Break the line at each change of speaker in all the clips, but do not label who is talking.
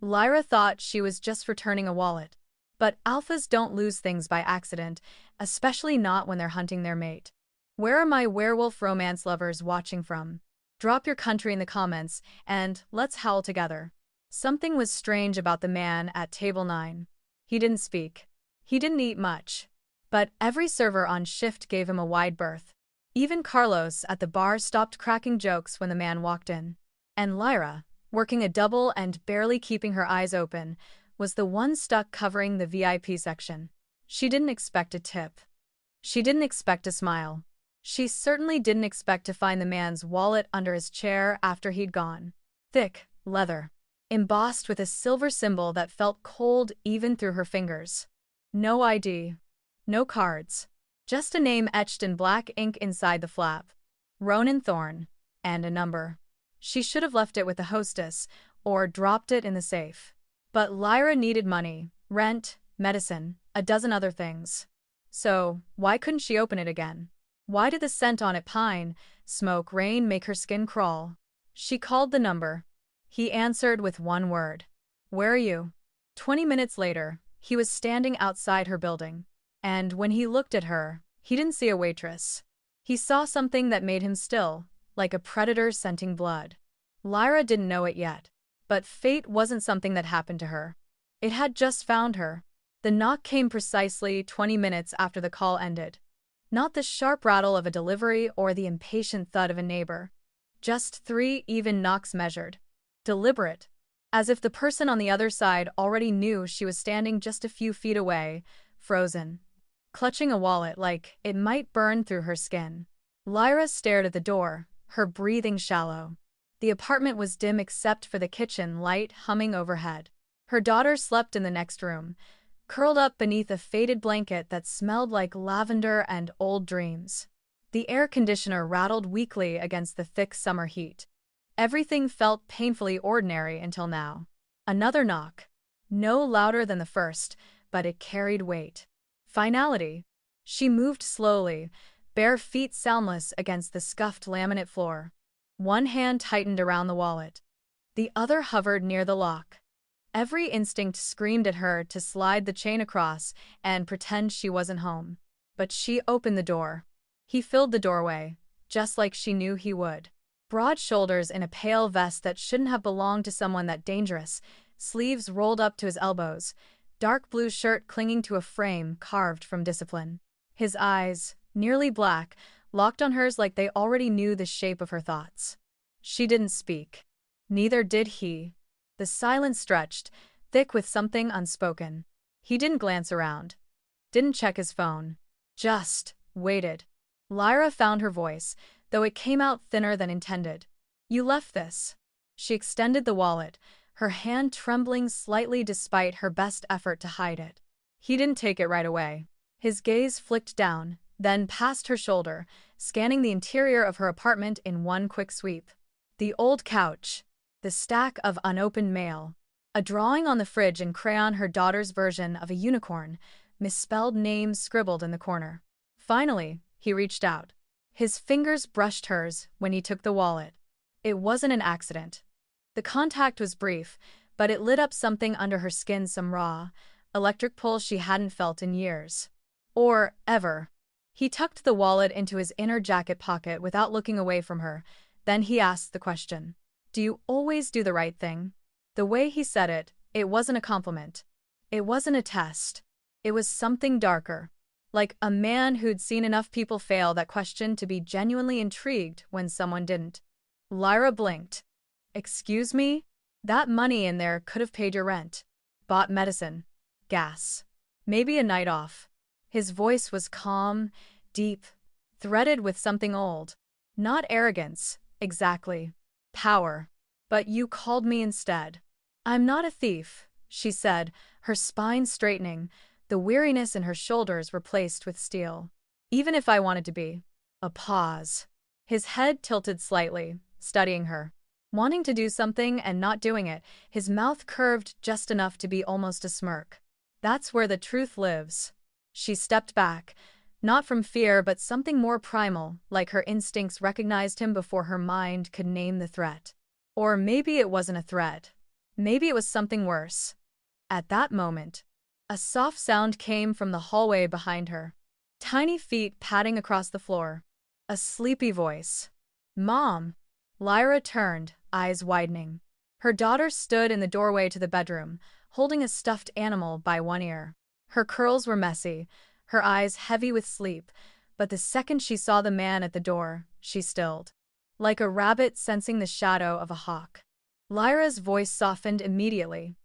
Lyra thought she was just returning a wallet. But alphas don't lose things by accident, especially not when they're hunting their mate. Where are my werewolf romance lovers watching from? Drop your country in the comments, and let's howl together. Something was strange about the man at table 9. He didn't speak. He didn't eat much. But every server on shift gave him a wide berth. Even Carlos at the bar stopped cracking jokes when the man walked in. And Lyra, working a double and barely keeping her eyes open, was the one stuck covering the VIP section. She didn't expect a tip. She didn't expect a smile. She certainly didn't expect to find the man's wallet under his chair after he'd gone. Thick, leather, embossed with a silver symbol that felt cold even through her fingers. No ID. No cards. Just a name etched in black ink inside the flap. Ronan Thorne. And a number. She should have left it with the hostess, or dropped it in the safe. But Lyra needed money, rent, medicine, a dozen other things. So, why couldn't she open it again? Why did the scent on it, pine, smoke, rain, make her skin crawl? She called the number. He answered with one word. Where are you? 20 minutes later, he was standing outside her building. And when he looked at her, he didn't see a waitress. He saw something that made him still, like a predator scenting blood. Lyra didn't know it yet. But fate wasn't something that happened to her. It had just found her. The knock came precisely 20 minutes after the call ended. Not the sharp rattle of a delivery or the impatient thud of a neighbor. Just 3 even knocks measured. Deliberate. As if the person on the other side already knew she was standing just a few feet away, frozen. Clutching a wallet like it might burn through her skin. Lyra stared at the door, her breathing shallow. The apartment was dim except for the kitchen light humming overhead. Her daughter slept in the next room, curled up beneath a faded blanket that smelled like lavender and old dreams. The air conditioner rattled weakly against the thick summer heat. Everything felt painfully ordinary until now. Another knock. No louder than the first, but it carried weight. Finality. She moved slowly, bare feet soundless against the scuffed laminate floor. One hand tightened around the wallet. The other hovered near the lock. Every instinct screamed at her to slide the chain across and pretend she wasn't home. But she opened the door. He filled the doorway, just like she knew he would. Broad shoulders in a pale vest that shouldn't have belonged to someone that dangerous, sleeves rolled up to his elbows, dark blue shirt clinging to a frame carved from discipline. His eyes, nearly black, locked on hers like they already knew the shape of her thoughts. She didn't speak. Neither did he. The silence stretched, thick with something unspoken. He didn't glance around. Didn't check his phone. Just waited. Lyra found her voice, though it came out thinner than intended. You left this. She extended the wallet, her hand trembling slightly despite her best effort to hide it. He didn't take it right away. His gaze flicked down, then past her shoulder, scanning the interior of her apartment in one quick sweep. The old couch, the stack of unopened mail, a drawing on the fridge in crayon, her daughter's version of a unicorn, misspelled names scribbled in the corner. Finally, he reached out. His fingers brushed hers when he took the wallet. It wasn't an accident. The contact was brief, but it lit up something under her skin, some raw, electric pull she hadn't felt in years. Or ever. He tucked the wallet into his inner jacket pocket without looking away from her. Then he asked the question. Do you always do the right thing? The way he said it, it wasn't a compliment. It wasn't a test. It was something darker. Like a man who'd seen enough people fail that question to be genuinely intrigued when someone didn't. Lyra blinked. Excuse me? That money in there could have paid your rent. Bought medicine. Gas. Maybe a night off. His voice was calm, deep, threaded with something old. Not arrogance, exactly. Power. But you called me instead. I'm not a thief, she said, her spine straightening, the weariness in her shoulders replaced with steel. Even if I wanted to be. A pause. His head tilted slightly, studying her. Wanting to do something and not doing it, his mouth curved just enough to be almost a smirk. That's where the truth lives. She stepped back, not from fear but something more primal, like her instincts recognized him before her mind could name the threat. Or maybe it wasn't a threat. Maybe it was something worse. At that moment, a soft sound came from the hallway behind her. Tiny feet padding across the floor. A sleepy voice. "Mom!" Lyra turned, eyes widening. Her daughter stood in the doorway to the bedroom, holding a stuffed animal by one ear. Her curls were messy, her eyes heavy with sleep, but the second she saw the man at the door, she stilled. Like a rabbit sensing the shadow of a hawk. Lyra's voice softened immediately.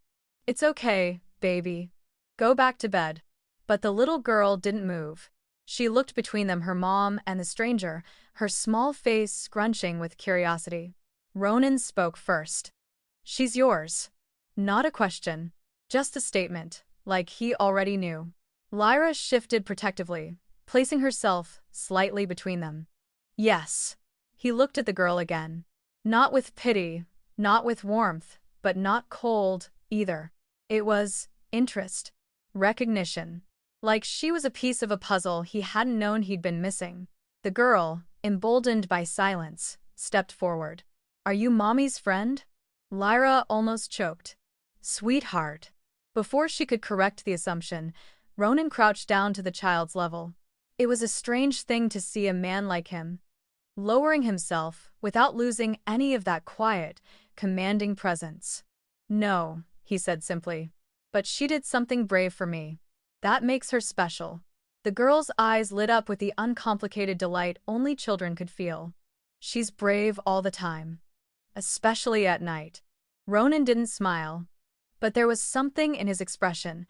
"It's okay, baby. Go back to bed." But the little girl didn't move. She looked between them, her mom and the stranger, her small face scrunching with curiosity. Ronan spoke first. "She's yours." Not a question. Just a statement, like he already knew. Lyra shifted protectively, placing herself slightly between them. "Yes." He looked at the girl again. Not with pity, not with warmth, but not cold, either. It was interest. Recognition. Like she was a piece of a puzzle he hadn't known he'd been missing. The girl, emboldened by silence, stepped forward. "Are you Mommy's friend?" Lyra almost choked. "Sweetheart." Before she could correct the assumption, Ronan crouched down to the child's level. It was a strange thing to see a man like him, lowering himself without losing any of that quiet, commanding presence. "No," he said simply. "But she did something brave for me. That makes her special." The girl's eyes lit up with the uncomplicated delight only children could feel. "She's brave all the time. Especially at night." Ronan didn't smile. But there was something in his expression,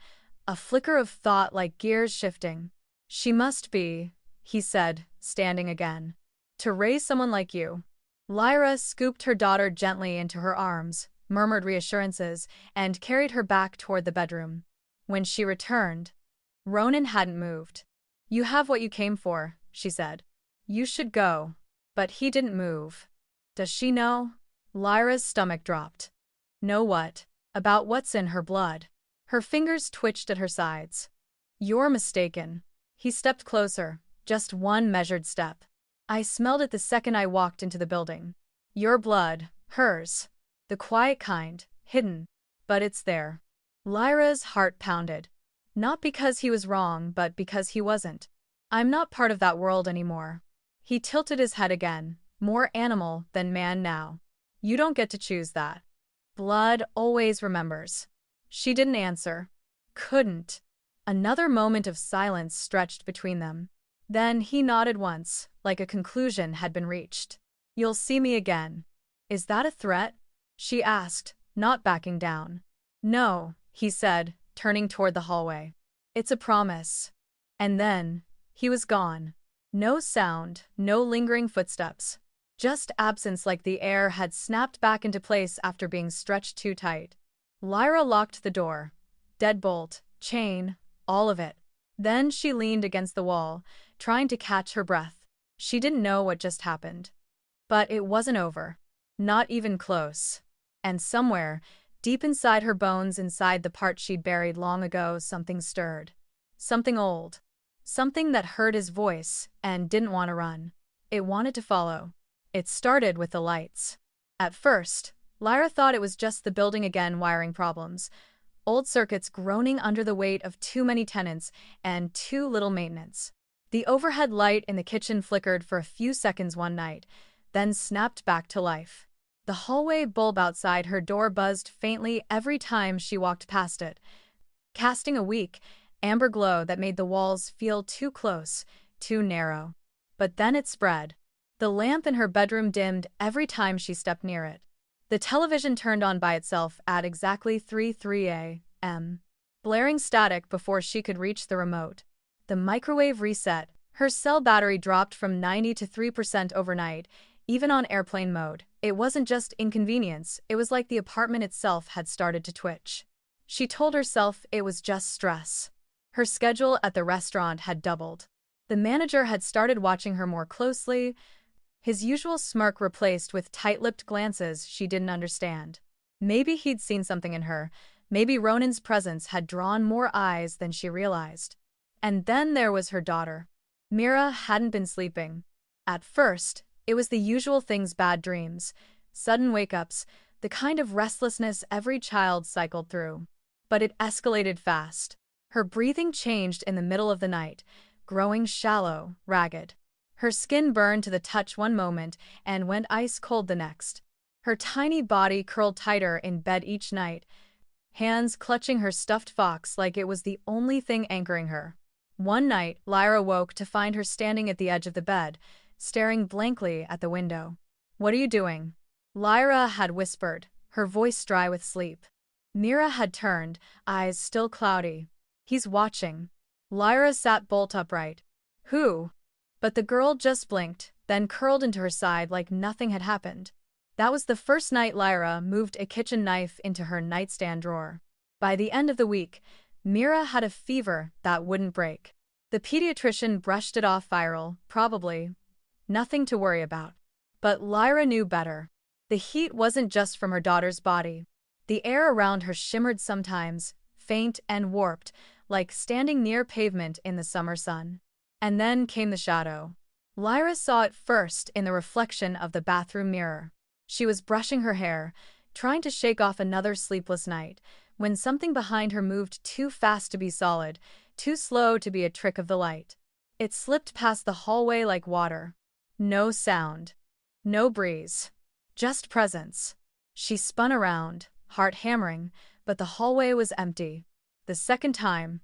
a flicker of thought like gears shifting. "She must be," he said, standing again. "To raise someone like you." Lyra scooped her daughter gently into her arms, murmured reassurances, and carried her back toward the bedroom. When she returned, Ronan hadn't moved. "You have what you came for," she said. "You should go." But he didn't move. "Does she know?" Lyra's stomach dropped. "Know what?" "About what's in her blood." Her fingers twitched at her sides. "You're mistaken." He stepped closer, just one measured step. "I smelled it the second I walked into the building. Your blood, hers. The quiet kind, hidden. But it's there." Lyra's heart pounded. Not because he was wrong, but because he wasn't. "I'm not part of that world anymore." He tilted his head again, more animal than man now. "You don't get to choose that. Blood always remembers." She didn't answer. Couldn't. Another moment of silence stretched between them. Then he nodded once, like a conclusion had been reached. "You'll see me again." "Is that a threat?" she asked, not backing down. "No," he said, turning toward the hallway. "It's a promise." And then, he was gone. No sound, no lingering footsteps. Just absence, like the air had snapped back into place after being stretched too tight. Lyra locked the door. Deadbolt, chain, all of it. Then she leaned against the wall, trying to catch her breath. She didn't know what just happened. But it wasn't over. Not even close. And somewhere, deep inside her bones, inside the part she'd buried long ago, something stirred. Something old. Something that heard his voice and didn't want to run. It wanted to follow. It started with the lights. At first, Lyra thought it was just the building again, wiring problems. Old circuits groaning under the weight of too many tenants and too little maintenance. The overhead light in the kitchen flickered for a few seconds one night, then snapped back to life. The hallway bulb outside her door buzzed faintly every time she walked past it, casting a weak, amber glow that made the walls feel too close, too narrow. But then it spread. The lamp in her bedroom dimmed every time she stepped near it. The television turned on by itself at exactly 3:03 a.m., blaring static before she could reach the remote. The microwave reset. Her cell battery dropped from 90 to 3% overnight, even on airplane mode. It wasn't just inconvenience, it was like the apartment itself had started to twitch. She told herself it was just stress. Her schedule at the restaurant had doubled. The manager had started watching her more closely, his usual smirk replaced with tight-lipped glances she didn't understand. Maybe he'd seen something in her, maybe Ronan's presence had drawn more eyes than she realized. And then there was her daughter. Mira hadn't been sleeping. At first, it was the usual things: bad dreams, sudden wake-ups, the kind of restlessness every child cycled through. But it escalated fast. Her breathing changed in the middle of the night, growing shallow, ragged. Her skin burned to the touch one moment and went ice cold the next. Her tiny body curled tighter in bed each night, hands clutching her stuffed fox like it was the only thing anchoring her. One night, Lyra woke to find her standing at the edge of the bed, staring blankly at the window. "What are you doing?" Lyra had whispered, her voice dry with sleep. Mira had turned, eyes still cloudy. "He's watching." Lyra sat bolt upright. "Who?" But the girl just blinked, then curled into her side like nothing had happened. That was the first night Lyra moved a kitchen knife into her nightstand drawer. By the end of the week, Mira had a fever that wouldn't break. The pediatrician brushed it off viral, probably. Nothing to worry about. But Lyra knew better. The heat wasn't just from her daughter's body. The air around her shimmered sometimes, faint and warped, like standing near pavement in the summer sun. And then came the shadow. Lyra saw it first in the reflection of the bathroom mirror. She was brushing her hair, trying to shake off another sleepless night, when something behind her moved too fast to be solid, too slow to be a trick of the light. It slipped past the hallway like water. No sound. No breeze. Just presence. She spun around, heart hammering, but the hallway was empty. The second time,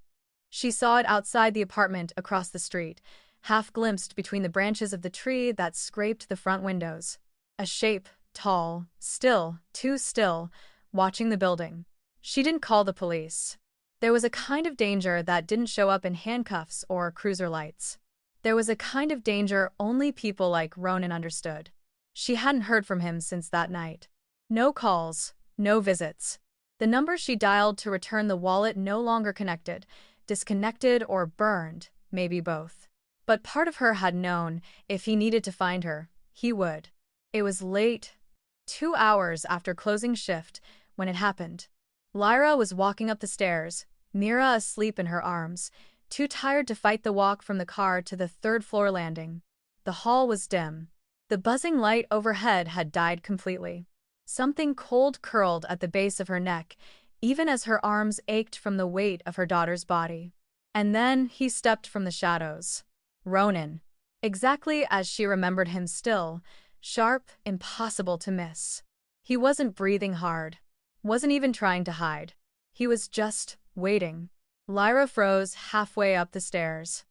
she saw it outside the apartment across the street, half glimpsed between the branches of the tree that scraped the front windows. A shape, tall, still, too still, watching the building. She didn't call the police. There was a kind of danger that didn't show up in handcuffs or cruiser lights. There was a kind of danger only people like Ronan understood. She hadn't heard from him since that night. No calls, no visits. The number she dialed to return the wallet no longer connected, disconnected or burned, maybe both. But part of her had known, if he needed to find her, he would. It was late, 2 hours after closing shift, when it happened. Lyra was walking up the stairs, Mira asleep in her arms, too tired to fight the walk from the car to the third-floor landing. The hall was dim. The buzzing light overhead had died completely. Something cold curled at the base of her neck, even as her arms ached from the weight of her daughter's body. And then he stepped from the shadows. Ronan. Exactly as she remembered him, still, sharp, impossible to miss. He wasn't breathing hard. Wasn't even trying to hide. He was just waiting. Lyra froze halfway up the stairs.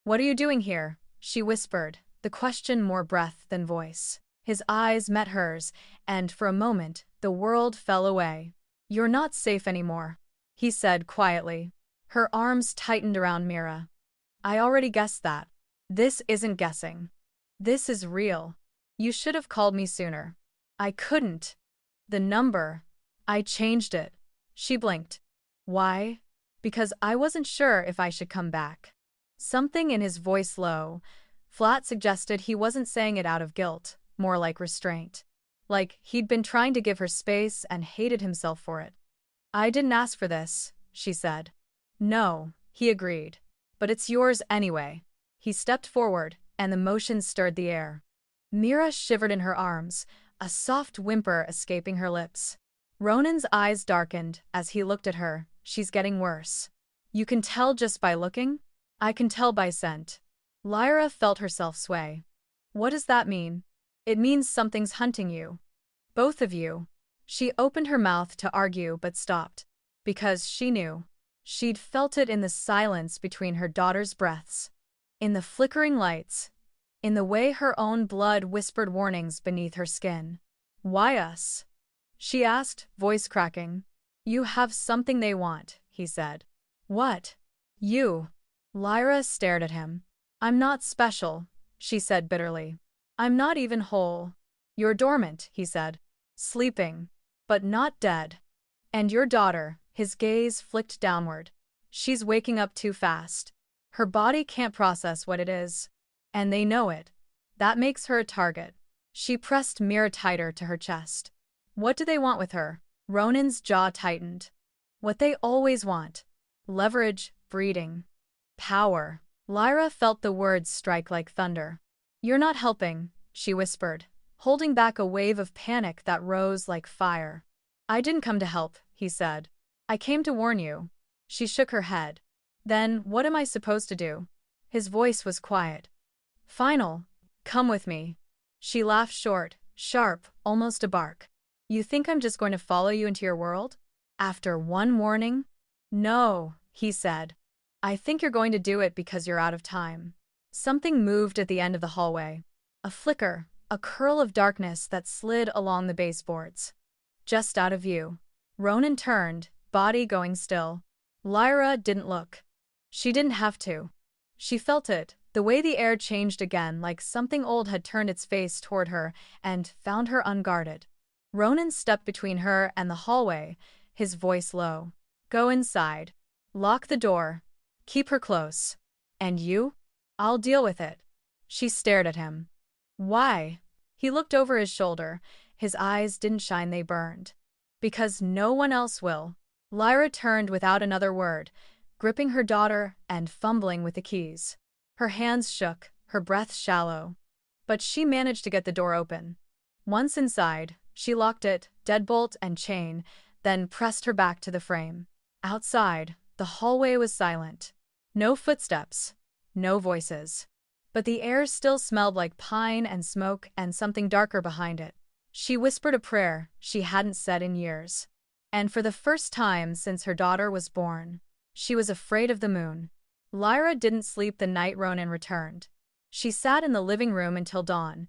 "What are you doing here?" she whispered, the question more breath than voice. His eyes met hers, and for a moment, the world fell away. "You're not safe anymore," he said quietly. Her arms tightened around Mira. "I already guessed that. This isn't guessing. This is real. You should have called me sooner." "I couldn't. The number. I changed it." She blinked. "Why?" "Because I wasn't sure if I should come back." Something in his voice, low, flat, suggested he wasn't saying it out of guilt, more like restraint. Like he'd been trying to give her space and hated himself for it. "I didn't ask for this," she said. "No," he agreed. "But it's yours anyway." He stepped forward, and the motion stirred the air. Mira shivered in her arms, a soft whimper escaping her lips. Ronan's eyes darkened as he looked at her. "She's getting worse." "You can tell just by looking?" "I can tell by scent." Lyra felt herself sway. "What does that mean?" "It means something's hunting you. Both of you." She opened her mouth to argue but stopped. Because she knew. She'd felt it in the silence between her daughter's breaths. In the flickering lights. In the way her own blood whispered warnings beneath her skin. "Why us?" she asked, voice cracking. "You have something they want," he said. "What?" "You." Lyra stared at him. "I'm not special," she said bitterly. "I'm not even whole." "You're dormant," he said. "Sleeping. But not dead. And your daughter," his gaze flicked downward. "She's waking up too fast. Her body can't process what it is. And they know it. That makes her a target." She pressed Mira tighter to her chest. "What do they want with her?" Ronan's jaw tightened. "What they always want. Leverage, breeding. Power." Lyra felt the words strike like thunder. "You're not helping," she whispered, holding back a wave of panic that rose like fire. "I didn't come to help," he said. "I came to warn you." She shook her head. "Then what am I supposed to do?" His voice was quiet. "Final. Come with me." She laughed short, sharp, almost a bark. "You think I'm just going to follow you into your world? After one warning?" "No," he said. "I think you're going to do it because you're out of time." Something moved at the end of the hallway. A flicker, a curl of darkness that slid along the baseboards. Just out of view. Ronan turned, body going still. Lyra didn't look. She didn't have to. She felt it, the way the air changed again, like something old had turned its face toward her and found her unguarded. Ronan stepped between her and the hallway, his voice low. "Go inside. Lock the door. Keep her close. And you? I'll deal with it." She stared at him. "Why?" He looked over his shoulder. His eyes didn't shine, they burned. "Because no one else will." Lyra turned without another word, gripping her daughter and fumbling with the keys. Her hands shook, her breath shallow. But she managed to get the door open. Once inside, she locked it, deadbolt and chain, then pressed her back to the frame. Outside, the hallway was silent. No footsteps, no voices. But the air still smelled like pine and smoke and something darker behind it. She whispered a prayer she hadn't said in years. And for the first time since her daughter was born, she was afraid of the moon. Lyra didn't sleep the night Ronan returned. She sat in the living room until dawn,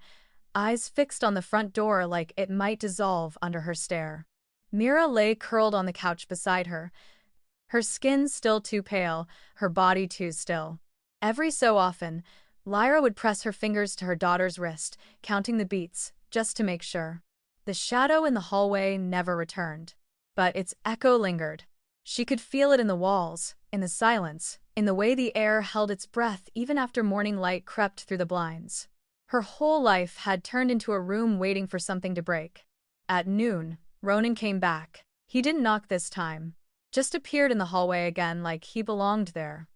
eyes fixed on the front door like it might dissolve under her stare. Mira lay curled on the couch beside her, her skin still too pale, her body too still. Every so often, Lyra would press her fingers to her daughter's wrist, counting the beats, just to make sure. The shadow in the hallway never returned. But its echo lingered. She could feel it in the walls, in the silence, in the way the air held its breath even after morning light crept through the blinds. Her whole life had turned into a room waiting for something to break. At noon, Ronan came back. He didn't knock this time. Just appeared in the hallway again like he belonged there.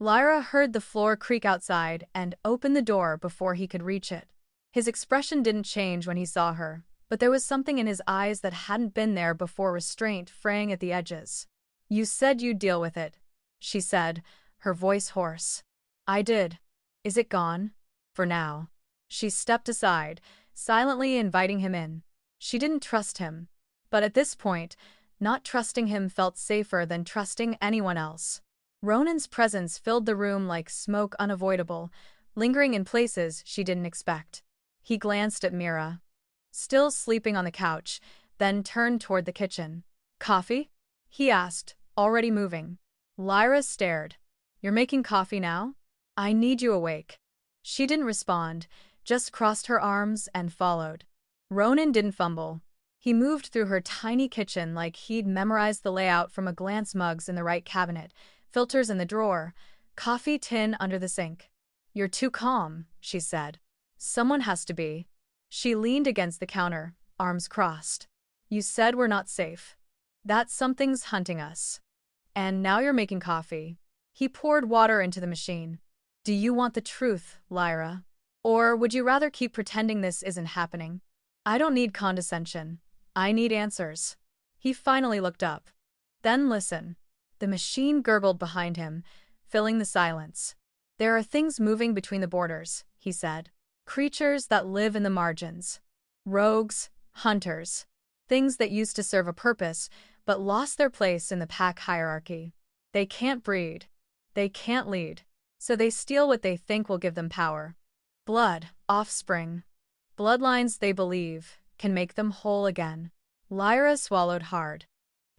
Lyra heard the floor creak outside and opened the door before he could reach it. His expression didn't change when he saw her, but there was something in his eyes that hadn't been there before, restraint fraying at the edges. "You said you'd deal with it," she said, her voice hoarse. "I did. Is it gone?" "For now." She stepped aside, silently inviting him in. She didn't trust him. But at this point, not trusting him felt safer than trusting anyone else. Ronan's presence filled the room like smoke, unavoidable, lingering in places she didn't expect. He glanced at Mira, still sleeping on the couch, then turned toward the kitchen. "Coffee?" he asked, already moving. Lyra stared. "You're making coffee now? I need you awake." She didn't respond, just crossed her arms and followed. Ronan didn't fumble. He moved through her tiny kitchen like he'd memorized the layout from a glance, mugs in the right cabinet, filters in the drawer, coffee tin under the sink. "You're too calm," she said. "Someone has to be." She leaned against the counter, arms crossed. "You said we're not safe. That something's hunting us. And now you're making coffee." He poured water into the machine. "Do you want the truth, Lyra? Or would you rather keep pretending this isn't happening?" "I don't need condescension. I need answers." He finally looked up. "Then listen." The machine gurgled behind him, filling the silence. "There are things moving between the borders," he said. "Creatures that live in the margins. Rogues, hunters. Things that used to serve a purpose, but lost their place in the pack hierarchy. They can't breed. They can't lead. So they steal what they think will give them power. Blood, offspring. Bloodlines they believe can make them whole again." Lyra swallowed hard.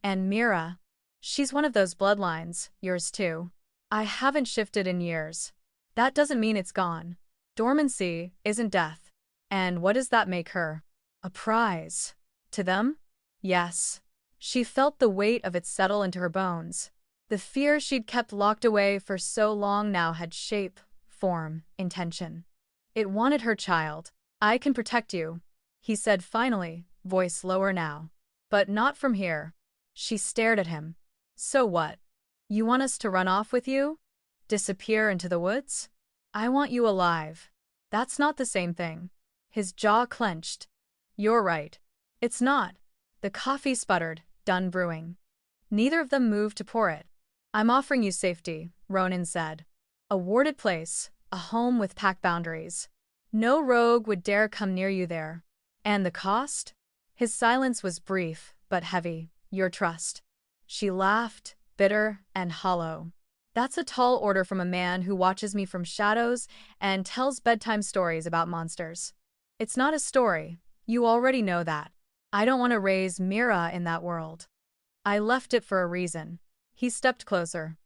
"And Mira? She's one of those bloodlines, yours too." "I haven't shifted in years. That doesn't mean it's gone. Dormancy isn't death. And what does that make her? A prize. To them? Yes." She felt the weight of it settle into her bones. The fear she'd kept locked away for so long now had shape, form, intention. It wanted her child. "I can protect you," he said finally, voice lower now. "But not from here." She stared at him. "So what? You want us to run off with you? Disappear into the woods?" "I want you alive." "That's not the same thing." His jaw clenched. You're right. It's not. The coffee sputtered, done brewing. Neither of them moved to pour it. I'm offering you safety, Ronan said. A warded place, a home with pack boundaries. No rogue would dare come near you there. And the cost? His silence was brief, but heavy. Your trust. She laughed, bitter and hollow. That's a tall order from a man who watches me from shadows and tells bedtime stories about monsters. It's not a story. You already know that. I don't want to raise Mira in that world. I left it for a reason. He stepped closer.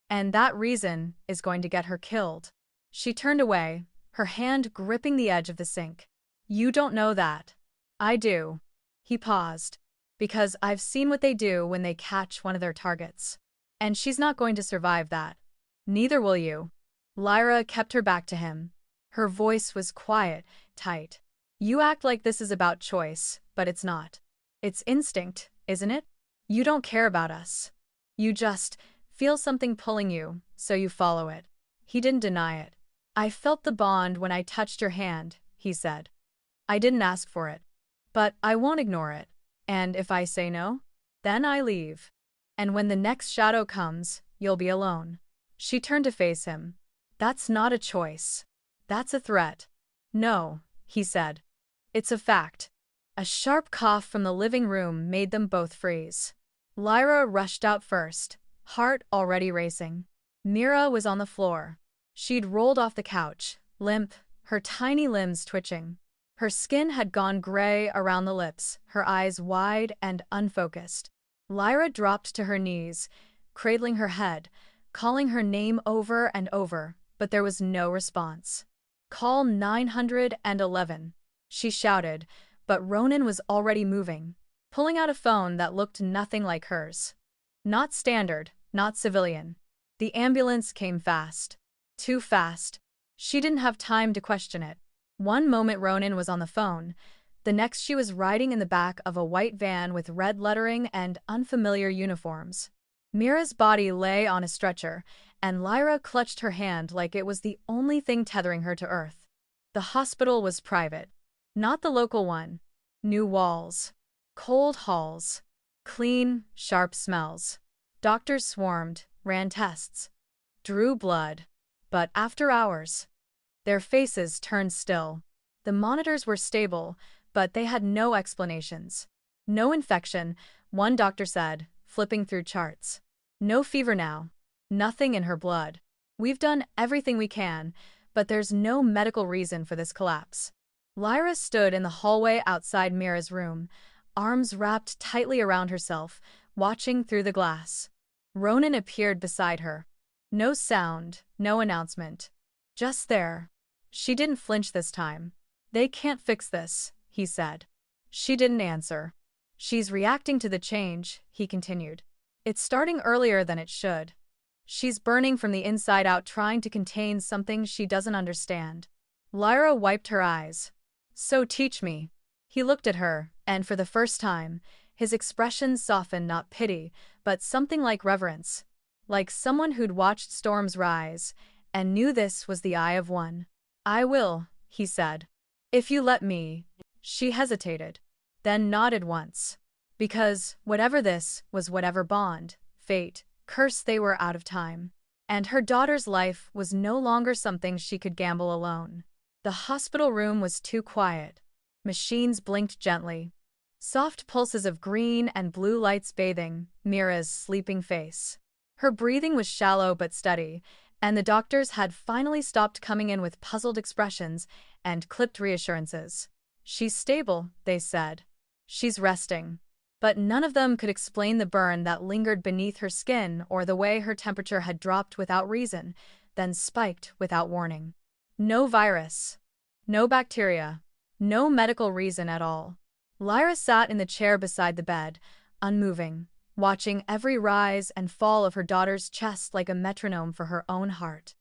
And that reason is going to get her killed. She turned away, her hand gripping the edge of the sink. You don't know that. I do. He paused. Because I've seen what they do when they catch one of their targets. And she's not going to survive that. Neither will you. Lyra kept her back to him. Her voice was quiet, tight. You act like this is about choice, but it's not. It's instinct, isn't it? You don't care about us. You just feel something pulling you, so you follow it. He didn't deny it. I felt the bond when I touched your hand, he said. I didn't ask for it. But I won't ignore it. And if I say no, then I leave. And when the next shadow comes, you'll be alone. She turned to face him. That's not a choice. That's a threat. No, he said. It's a fact. A sharp cough from the living room made them both freeze. Lyra rushed out first, heart already racing. Mira was on the floor. She'd rolled off the couch, limp, her tiny limbs twitching. Her skin had gone gray around the lips, her eyes wide and unfocused. Lyra dropped to her knees, cradling her head, calling her name over and over, but there was no response. Call 911, she shouted, but Ronan was already moving, pulling out a phone that looked nothing like hers. Not standard, not civilian. The ambulance came fast. Too fast. She didn't have time to question it. One moment Ronan was on the phone, the next she was riding in the back of a white van with red lettering and unfamiliar uniforms. Mira's body lay on a stretcher, and Lyra clutched her hand like it was the only thing tethering her to earth. The hospital was private. Not the local one. New walls. Cold halls. Clean, sharp smells. Doctors swarmed, ran tests. Drew blood. But after hours, their faces turned still. The monitors were stable, but they had no explanations. No infection, one doctor said, flipping through charts. No fever now. Nothing in her blood. We've done everything we can, but there's no medical reason for this collapse. Lyra stood in the hallway outside Mira's room, arms wrapped tightly around herself, watching through the glass. Ronan appeared beside her. No sound, no announcement. Just there. She didn't flinch this time. They can't fix this, he said. She didn't answer. She's reacting to the change, he continued. It's starting earlier than it should. She's burning from the inside out, trying to contain something she doesn't understand. Lyra wiped her eyes. So teach me. He looked at her, and for the first time, his expression softened, not pity, but something like reverence. Like someone who'd watched storms rise, and knew this was the eye of one. I will, he said. If you let me. She hesitated, then nodded once. Because, whatever this was, whatever bond, fate, curse, they were out of time. And her daughter's life was no longer something she could gamble alone. The hospital room was too quiet. Machines blinked gently. Soft pulses of green and blue lights bathing Mira's sleeping face. Her breathing was shallow but steady, and the doctors had finally stopped coming in with puzzled expressions and clipped reassurances. She's stable, they said. She's resting. But none of them could explain the burn that lingered beneath her skin or the way her temperature had dropped without reason, then spiked without warning. No virus. No bacteria. No medical reason at all. Lyra sat in the chair beside the bed, unmoving, watching every rise and fall of her daughter's chest like a metronome for her own heart.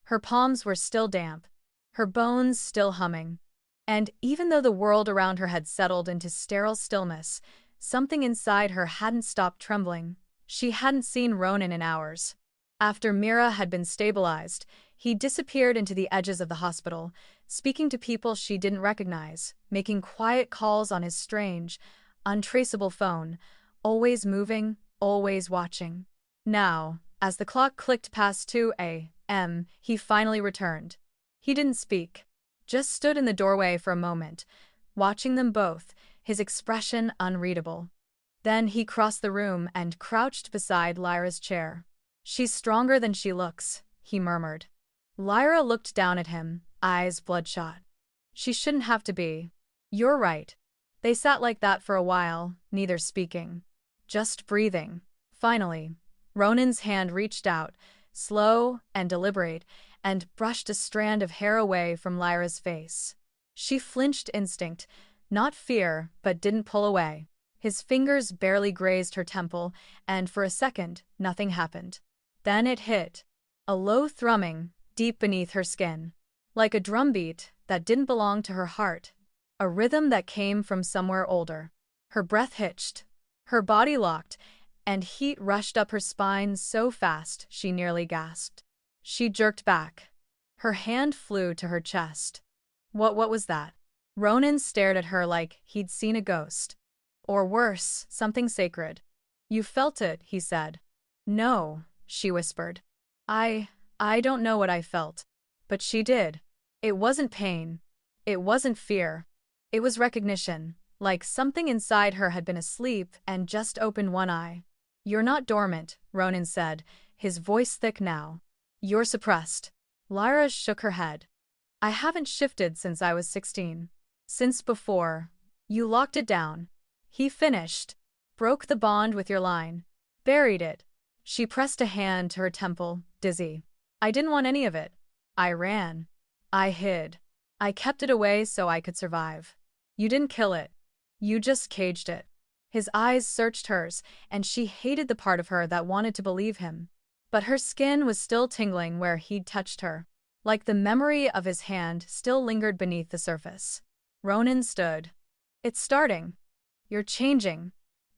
Her palms were still damp, her bones still humming. And even though the world around her had settled into sterile stillness, something inside her hadn't stopped trembling. She hadn't seen Ronan in hours. After Mira had been stabilized, he disappeared into the edges of the hospital, speaking to people she didn't recognize, making quiet calls on his strange, untraceable phone, always moving, always watching. Now, as the clock clicked past 2 a.m., he finally returned. He didn't speak, just stood in the doorway for a moment, watching them both, his expression unreadable. Then he crossed the room and crouched beside Lyra's chair. "She's stronger than she looks," he murmured. Lyra looked down at him, eyes bloodshot. "She shouldn't have to be." "You're right." They sat like that for a while, neither speaking, just breathing. Finally, Ronan's hand reached out, slow and deliberate, and brushed a strand of hair away from Lyra's face. She flinched instinct, not fear, but didn't pull away. His fingers barely grazed her temple, and for a second, nothing happened. Then it hit. A low thrumming, deep beneath her skin. Like a drumbeat that didn't belong to her heart. A rhythm that came from somewhere older. Her breath hitched. Her body locked, and heat rushed up her spine so fast she nearly gasped. She jerked back. Her hand flew to her chest. What was that? Ronan stared at her like he'd seen a ghost. Or worse, something sacred. "You felt it," he said. "No," she whispered. I don't know what I felt." But she did. It wasn't pain. It wasn't fear. It was recognition, like something inside her had been asleep and just opened one eye. "You're not dormant," Ronan said, his voice thick now. "You're suppressed." Lyra shook her head. "I haven't shifted since I was 16. Since before. You locked it down." He finished. "Broke the bond with your line. Buried it." She pressed a hand to her temple, dizzy. "I didn't want any of it. I ran. I hid. I kept it away so I could survive. You didn't kill it. You just caged it." His eyes searched hers, and she hated the part of her that wanted to believe him. But her skin was still tingling where he'd touched her. Like the memory of his hand still lingered beneath the surface. Ronan stood. "It's starting. You're changing.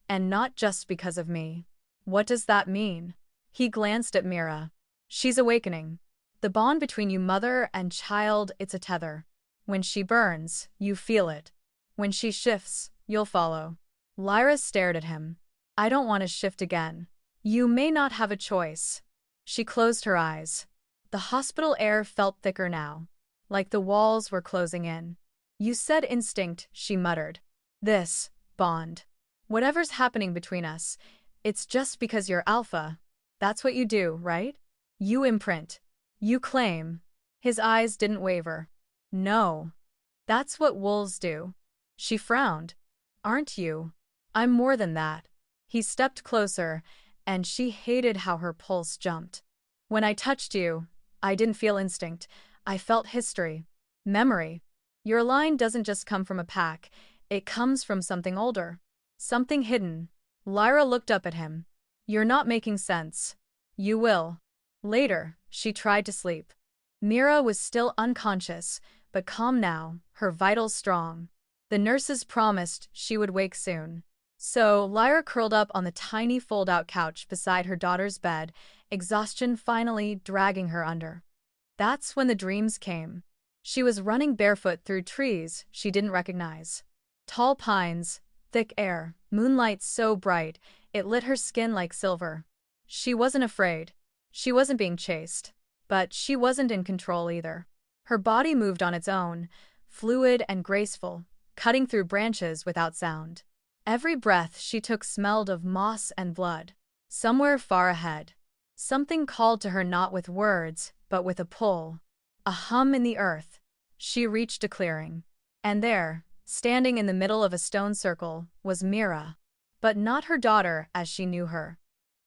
And not just because of me." "What does that mean?" He glanced at Mira. "She's awakening. The bond between you mother and child, it's a tether. When she burns, you feel it. When she shifts, you'll follow." Lyra stared at him. "I don't want to shift again." "You may not have a choice." She closed her eyes. The hospital air felt thicker now, like the walls were closing in. "You said instinct," she muttered. "This bond. Whatever's happening between us, it's just because you're alpha. That's what you do, right? You imprint. You claim." His eyes didn't waver. "No. That's what wolves do." She frowned. "Aren't you?" "I'm more than that." He stepped closer, and she hated how her pulse jumped. "When I touched you, I didn't feel instinct. I felt history. Memory. Your line doesn't just come from a pack. It comes from something older. Something hidden." Lyra looked up at him. "You're not making sense." "You will." Later, she tried to sleep. Mira was still unconscious, but calm now, her vitals strong. The nurses promised she would wake soon. So Lyra curled up on the tiny fold-out couch beside her daughter's bed, exhaustion finally dragging her under. That's when the dreams came. She was running barefoot through trees she didn't recognize. Tall pines, thick air, moonlight so bright, it lit her skin like silver. She wasn't afraid. She wasn't being chased. But she wasn't in control either. Her body moved on its own, fluid and graceful, cutting through branches without sound. Every breath she took smelled of moss and blood. Somewhere far ahead, something called to her not with words, but with a pull. A hum in the earth. She reached a clearing. And there, standing in the middle of a stone circle, was Mira. But not her daughter as she knew her.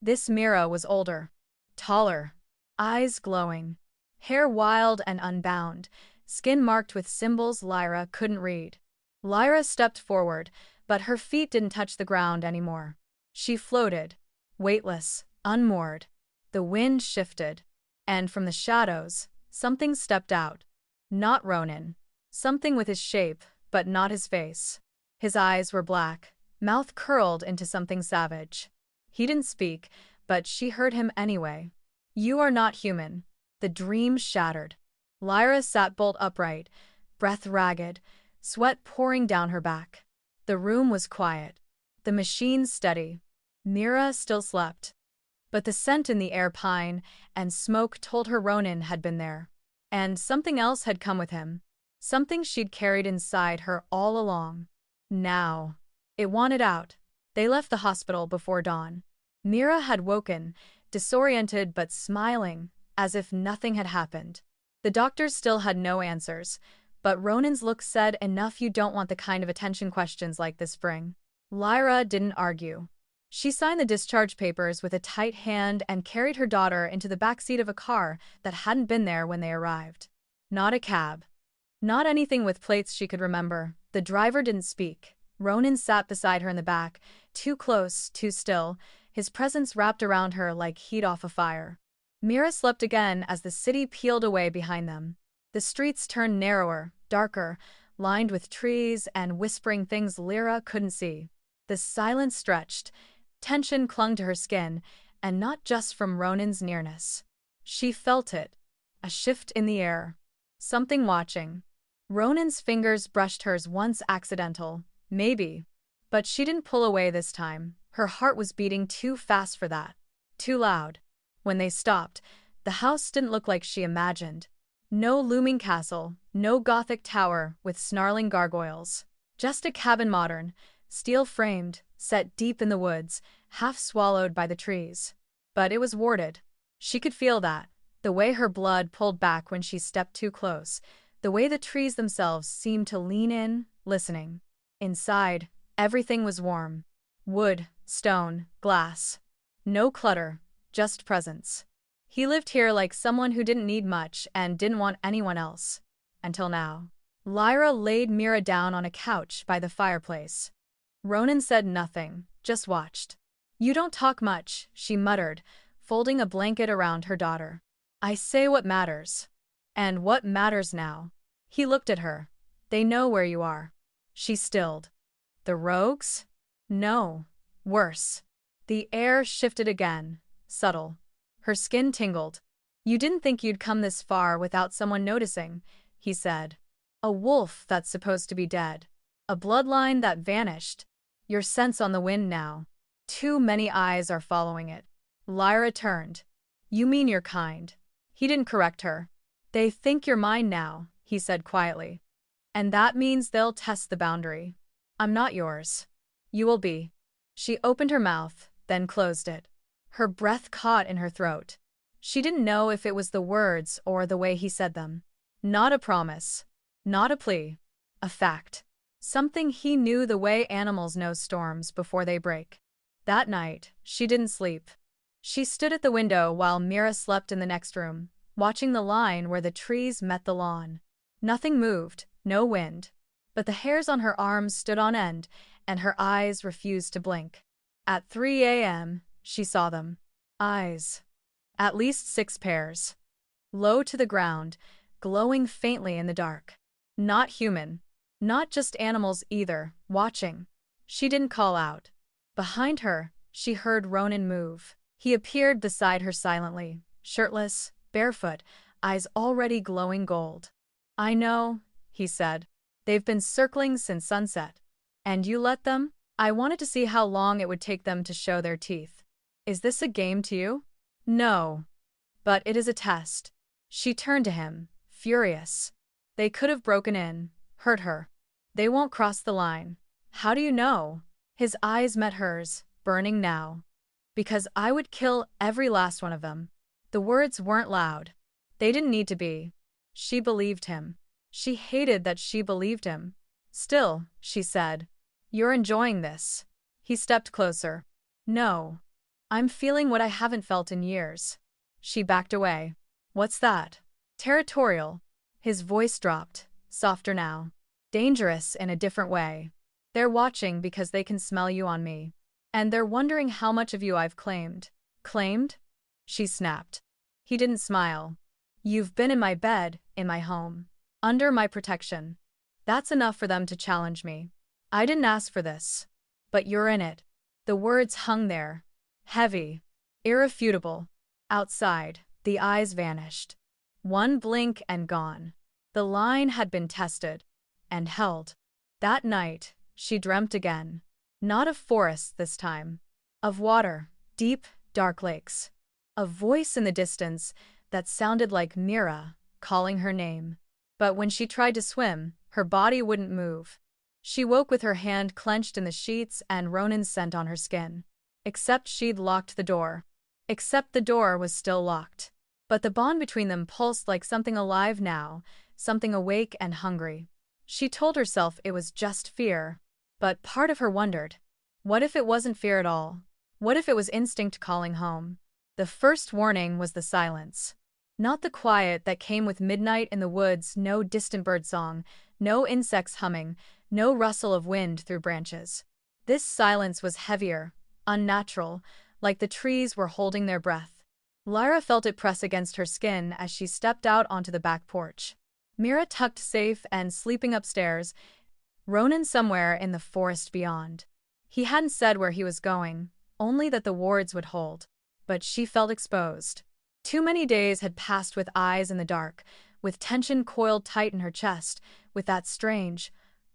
This Mira was older. Taller. Eyes glowing. Hair wild and unbound. Skin marked with symbols Lyra couldn't read. Lyra stepped forward, but her feet didn't touch the ground anymore. She floated. Weightless. Unmoored. The wind shifted. And from the shadows, something stepped out. Not Ronan. Something with his shape, but not his face. His eyes were black, mouth curled into something savage. He didn't speak, but she heard him anyway. "You are not human." The dream shattered. Lyra sat bolt upright, breath ragged, sweat pouring down her back. The room was quiet. The machines steady. Mira still slept. But the scent in the air, pine and smoke, told her Ronan had been there. And something else had come with him. Something she'd carried inside her all along. Now, it wanted out. They left the hospital before dawn. Mira had woken, disoriented but smiling, as if nothing had happened. The doctors still had no answers, but Ronan's look said enough. You don't want the kind of attention questions like this bring. Lyra didn't argue. She signed the discharge papers with a tight hand and carried her daughter into the backseat of a car that hadn't been there when they arrived. Not a cab. Not anything with plates she could remember. The driver didn't speak. Ronan sat beside her in the back, too close, too still, his presence wrapped around her like heat off a fire. Mira slept again as the city peeled away behind them. The streets turned narrower, darker, lined with trees and whispering things Lyra couldn't see. The silence stretched. Tension clung to her skin, and not just from Ronan's nearness. She felt it. A shift in the air. Something watching. Ronan's fingers brushed hers once, accidental, maybe. But she didn't pull away this time. Her heart was beating too fast for that. Too loud. When they stopped, the house didn't look like she imagined. No looming castle, no Gothic tower with snarling gargoyles. Just a cabin, modern, steel-framed, set deep in the woods, half swallowed by the trees. But it was warded. She could feel that, the way her blood pulled back when she stepped too close, the way the trees themselves seemed to lean in, listening. Inside, everything was warm. Wood, stone, glass. No clutter, just presence. He lived here like someone who didn't need much and didn't want anyone else. Until now. Lyra laid Mira down on a couch by the fireplace. Ronan said nothing, just watched. "You don't talk much," she muttered, folding a blanket around her daughter. "I say what matters." "And what matters now?" He looked at her. "They know where you are." She stilled. "The rogues?" "No. Worse." The air shifted again, subtle. Her skin tingled. "You didn't think you'd come this far without someone noticing," he said. "A wolf that's supposed to be dead. A bloodline that vanished. Your scent's on the wind now. Too many eyes are following it." Lyra turned. "You mean your kind." He didn't correct her. "They think you're mine now," he said quietly. "And that means they'll test the boundary. I'm not yours. You will be." She opened her mouth, then closed it. Her breath caught in her throat. She didn't know if it was the words or the way he said them. Not a promise. Not a plea. A fact. Something he knew, the way animals know storms before they break. That night, she didn't sleep. She stood at the window while Mira slept in the next room, watching the line where the trees met the lawn. Nothing moved, no wind. But the hairs on her arms stood on end, and her eyes refused to blink. At 3 a.m., she saw them. Eyes. At least 6 pairs. Low to the ground, glowing faintly in the dark. Not human. Not just animals either, watching. She didn't call out. Behind her, she heard Ronan move. He appeared beside her silently, shirtless, barefoot, eyes already glowing gold. "I know," he said. "They've been circling since sunset. And you let them? I wanted to see how long it would take them to show their teeth. Is this a game to you?" "No. But it is a test." She turned to him, furious. "They could have broken in, hurt her. They won't cross the line." "How do you know?" His eyes met hers, burning now. "Because I would kill every last one of them." The words weren't loud. They didn't need to be. She believed him. She hated that she believed him. "Still," she said, "you're enjoying this." He stepped closer. "No. I'm feeling what I haven't felt in years." She backed away. "What's that?" "Territorial." His voice dropped, softer now. "Dangerous in a different way. They're watching because they can smell you on me. And they're wondering how much of you I've claimed." "Claimed?" she snapped. He didn't smile. "You've been in my bed, in my home. Under my protection. That's enough for them to challenge me. I didn't ask for this. But you're in it." The words hung there. Heavy. Irrefutable. Outside, the eyes vanished. One blink and gone. The line had been tested and held. That night, she dreamt again. Not of forests this time. Of water, deep, dark lakes. A voice in the distance that sounded like Mira, calling her name. But when she tried to swim, her body wouldn't move. She woke with her hand clenched in the sheets and Ronan's scent on her skin. Except she'd locked the door. Except the door was still locked. But the bond between them pulsed like something alive now, something awake and hungry. She told herself it was just fear. But part of her wondered. What if it wasn't fear at all? What if it was instinct calling home? The first warning was the silence. Not the quiet that came with midnight in the woods, no distant birdsong, no insects humming, no rustle of wind through branches. This silence was heavier, unnatural, like the trees were holding their breath. Lyra felt it press against her skin as she stepped out onto the back porch. Mira tucked safe and sleeping upstairs, Ronan somewhere in the forest beyond. He hadn't said where he was going, only that the wards would hold. But she felt exposed. Too many days had passed with eyes in the dark, with tension coiled tight in her chest, with that strange,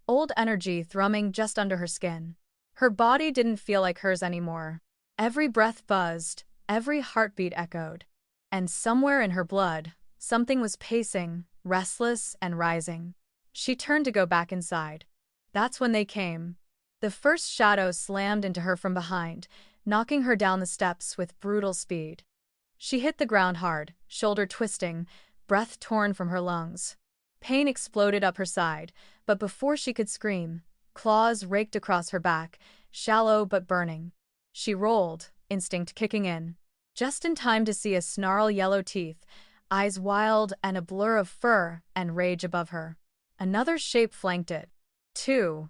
old energy thrumming just under her skin. Her body didn't feel like hers anymore. Every breath buzzed, every heartbeat echoed. And somewhere in her blood, something was pacing, restless and rising. She turned to go back inside. That's when they came. The first shadow slammed into her from behind, knocking her down the steps with brutal speed. She hit the ground hard, shoulder twisting, breath torn from her lungs. Pain exploded up her side, but before she could scream, claws raked across her back, shallow but burning. She rolled, instinct kicking in, just in time to see a snarl yellow teeth, eyes wild and a blur of fur and rage above her. Another shape flanked it. 2.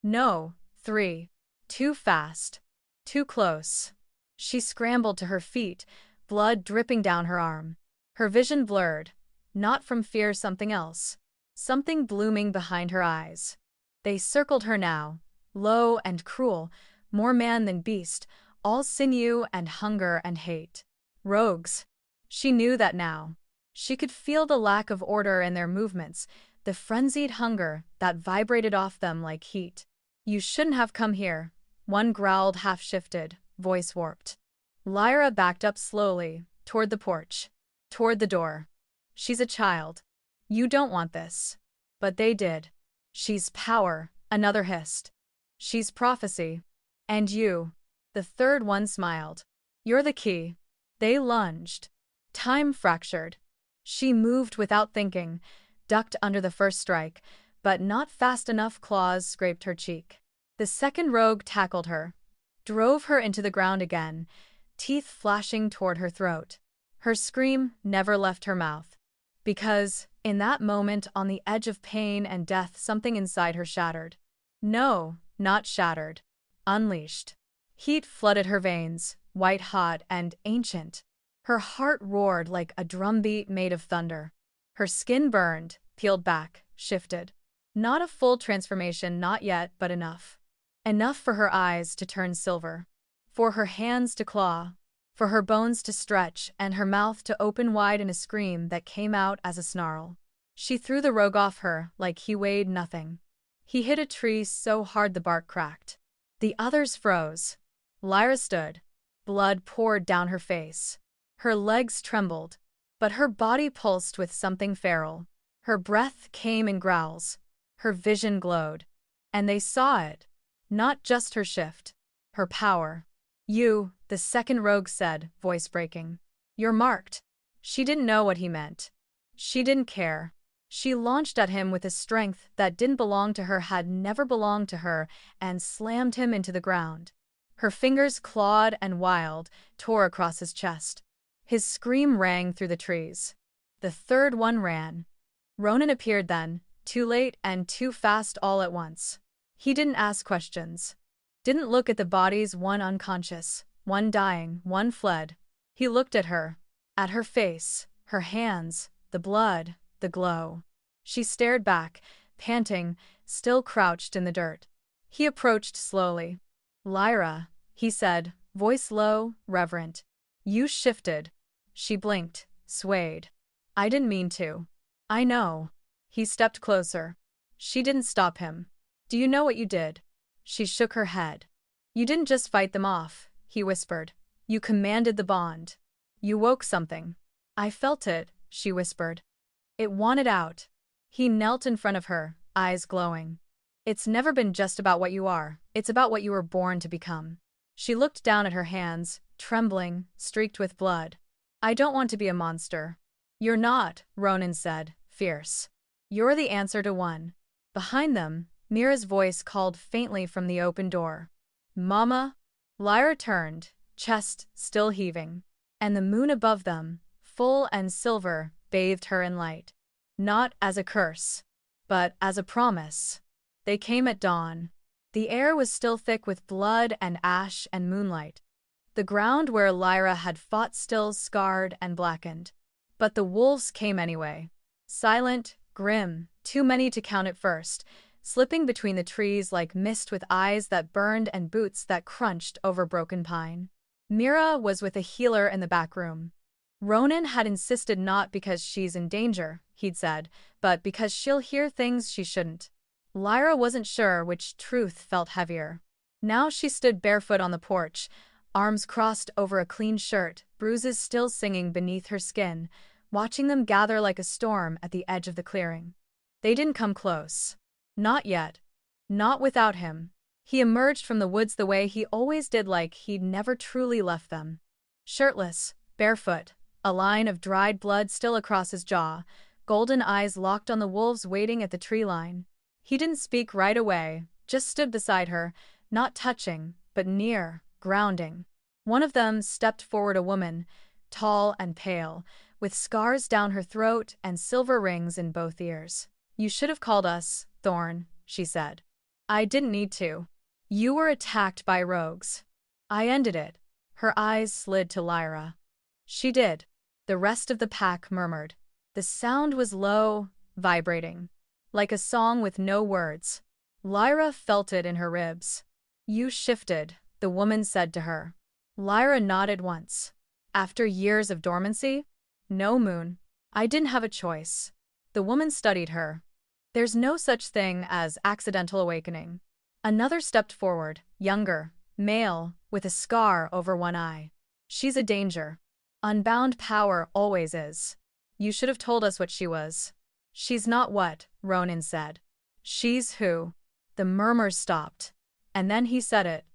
No, 3. Too fast. Too close. She scrambled to her feet, blood dripping down her arm. Her vision blurred, not from fear, something else. Something blooming behind her eyes. They circled her now, low and cruel, more man than beast, all sinew and hunger and hate. Rogues. She knew that now. She could feel the lack of order in their movements, the frenzied hunger that vibrated off them like heat. You shouldn't have come here, one growled, half-shifted, voice warped. Lyra backed up slowly, toward the porch, toward the door. She's a child. You don't want this. But they did. She's power, another hissed. She's prophecy. And you. The third one smiled. You're the key. They lunged. Time fractured. She moved without thinking, ducked under the first strike, but not fast enough. Claws scraped her cheek. The second rogue tackled her, drove her into the ground again, teeth flashing toward her throat. Her scream never left her mouth. Because, in that moment on the edge of pain and death, something inside her shattered. No, not shattered. Unleashed. Heat flooded her veins, white-hot and ancient. Her heart roared like a drumbeat made of thunder. Her skin burned, peeled back, shifted. Not a full transformation, not yet, but enough. Enough for her eyes to turn silver. For her hands to claw. For her bones to stretch and her mouth to open wide in a scream that came out as a snarl. She threw the rogue off her like he weighed nothing. He hit a tree so hard the bark cracked. The others froze. Lyra stood. Blood poured down her face. Her legs trembled. But her body pulsed with something feral. Her breath came in growls. Her vision glowed. And they saw it. Not just her shift. Her power. You, the second rogue said, voice breaking. You're marked. She didn't know what he meant. She didn't care. She launched at him with a strength that didn't belong to her, had never belonged to her, and slammed him into the ground. Her fingers clawed and wild, tore across his chest. His scream rang through the trees. The third one ran. Ronan appeared then, too late and too fast all at once. He didn't ask questions. Didn't look at the bodies, one unconscious, one dying, one fled. He looked at her face, her hands, the blood, the glow. She stared back, panting, still crouched in the dirt. He approached slowly. Lyra, he said, voice low, reverent. You shifted. She blinked, swayed. I didn't mean to. I know. He stepped closer. She didn't stop him. Do you know what you did? She shook her head. You didn't just fight them off, he whispered. You commanded the bond. You woke something. I felt it, she whispered. It wanted out. He knelt in front of her, eyes glowing. It's never been just about what you are, it's about what you were born to become. She looked down at her hands, trembling, streaked with blood. I don't want to be a monster. You're not, Ronan said, fierce. You're the answer to one. Behind them, Mira's voice called faintly from the open door. Mama? Lyra turned, chest still heaving. And the moon above them, full and silver, bathed her in light. Not as a curse, but as a promise. They came at dawn. The air was still thick with blood and ash and moonlight. The ground where Lyra had fought still scarred and blackened. But the wolves came anyway. Silent, grim, too many to count at first, slipping between the trees like mist with eyes that burned and boots that crunched over broken pine. Mira was with a healer in the back room. Ronan had insisted not because she's in danger, he'd said, but because she'll hear things she shouldn't. Lyra wasn't sure which truth felt heavier. Now she stood barefoot on the porch, arms crossed over a clean shirt, bruises still singing beneath her skin, watching them gather like a storm at the edge of the clearing. They didn't come close. Not yet. Not without him. He emerged from the woods the way he always did, like he'd never truly left them. Shirtless, barefoot, a line of dried blood still across his jaw, golden eyes locked on the wolves waiting at the tree line. He didn't speak right away, just stood beside her, not touching, but near, grounding. One of them stepped forward, a woman, tall and pale, with scars down her throat and silver rings in both ears. You should have called us, Thorn, she said. I didn't need to. You were attacked by rogues. I ended it. Her eyes slid to Lyra. She did. The rest of the pack murmured. The sound was low, vibrating. Like a song with no words. Lyra felt it in her ribs. You shifted, the woman said to her. Lyra nodded once. After years of dormancy? No, Moon. I didn't have a choice. The woman studied her. There's no such thing as accidental awakening. Another stepped forward, younger, male, with a scar over one eye. She's a danger. Unbound power always is. You should have told us what she was. She's not what, Ronan said. She's who. The murmurs stopped. And then he said it.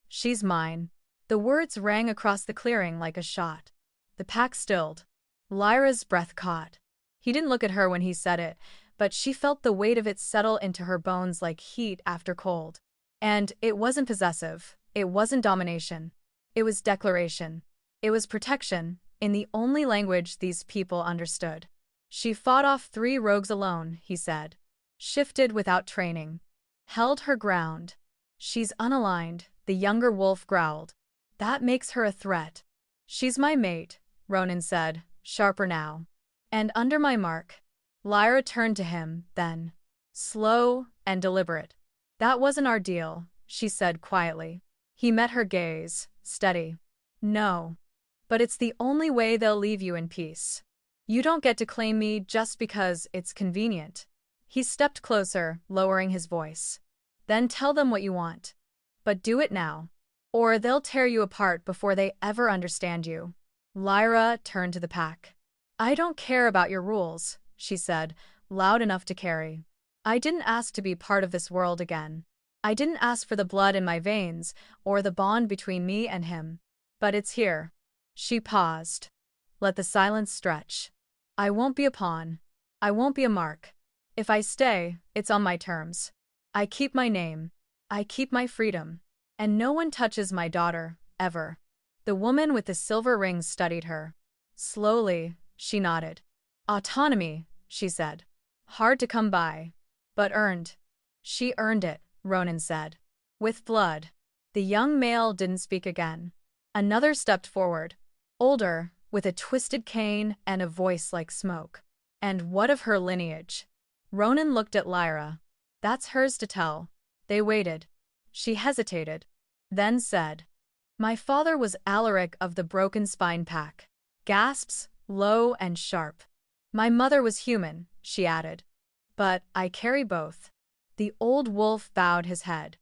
She's mine. The words rang across the clearing like a shot. The pack stilled. Lyra's breath caught. He didn't look at her when he said it, but she felt the weight of it settle into her bones like heat after cold. And it wasn't possessive. It wasn't domination. It was declaration. It was protection, in the only language these people understood. She fought off 3 rogues alone, he said. Shifted without training. Held her ground. She's unaligned, the younger wolf growled. That makes her a threat. She's my mate, Ronan said, sharper now. And under my mark. Lyra turned to him, then. Slow and deliberate. That wasn't our deal, she said quietly. He met her gaze, steady. No. But it's the only way they'll leave you in peace. You don't get to claim me just because it's convenient. He stepped closer, lowering his voice. Then tell them what you want. But do it now. Or they'll tear you apart before they ever understand you. Lyra turned to the pack. I don't care about your rules, she said, loud enough to carry. I didn't ask to be part of this world again. I didn't ask for the blood in my veins, or the bond between me and him. But it's here. She paused. Let the silence stretch. I won't be a pawn. I won't be a mark. If I stay, it's on my terms. I keep my name. I keep my freedom. And no one touches my daughter, ever. The woman with the silver rings studied her. Slowly, she nodded. Autonomy, she said. Hard to come by. But earned. She earned it, Ronan said. With blood. The young male didn't speak again. Another stepped forward. Older, with a twisted cane and a voice like smoke. And what of her lineage? Ronan looked at Lyra. That's hers to tell. They waited. She hesitated. Then said. My father was Alaric of the Broken Spine Pack. Gasps, low and sharp. My mother was human, she added. But I carry both. The old wolf bowed his head.